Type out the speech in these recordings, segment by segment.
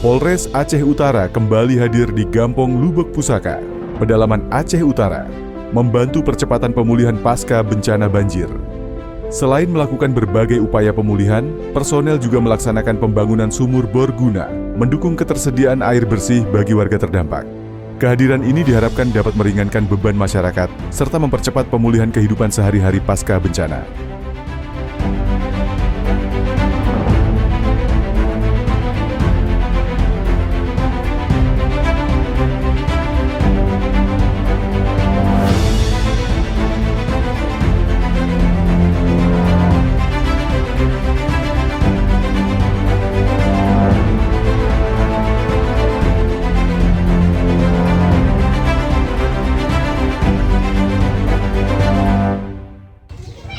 Polres Aceh Utara kembali hadir di Gampong Lubek Pusaka, pedalaman Aceh Utara, membantu percepatan pemulihan pasca bencana banjir. Selain melakukan berbagai upaya pemulihan, personel juga melaksanakan pembangunan sumur bor guna mendukung ketersediaan air bersih bagi warga terdampak. Kehadiran ini diharapkan dapat meringankan beban masyarakat serta mempercepat pemulihan kehidupan sehari-hari pasca bencana.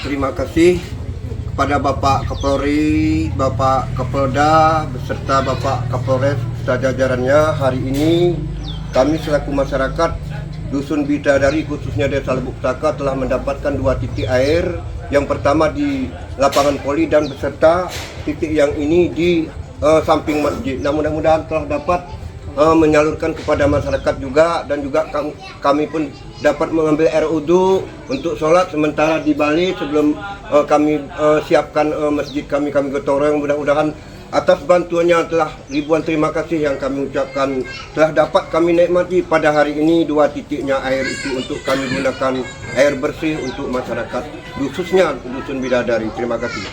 Terima kasih kepada Bapak Kapolri, Bapak Kapolda, beserta Bapak Kapolres serta jajarannya. Hari ini kami selaku masyarakat Dusun Bidadari khususnya Desa Lubek Pusaka telah mendapatkan 2 titik air. Yang pertama di lapangan poli dan beserta titik yang ini di samping masjid. Nah, mudah-mudahan telah dapat menyalurkan kepada masyarakat juga, dan juga kami pun dapat mengambil air wudhu untuk sholat sementara di Bali sebelum kami siapkan masjid kami gotong royong. Mudah-mudahan atas bantuannya telah ribuan terima kasih yang kami ucapkan telah dapat kami nikmati pada hari ini 2 titiknya air itu untuk kami gunakan air bersih untuk masyarakat khususnya Dusun Bidadari. Terima kasih.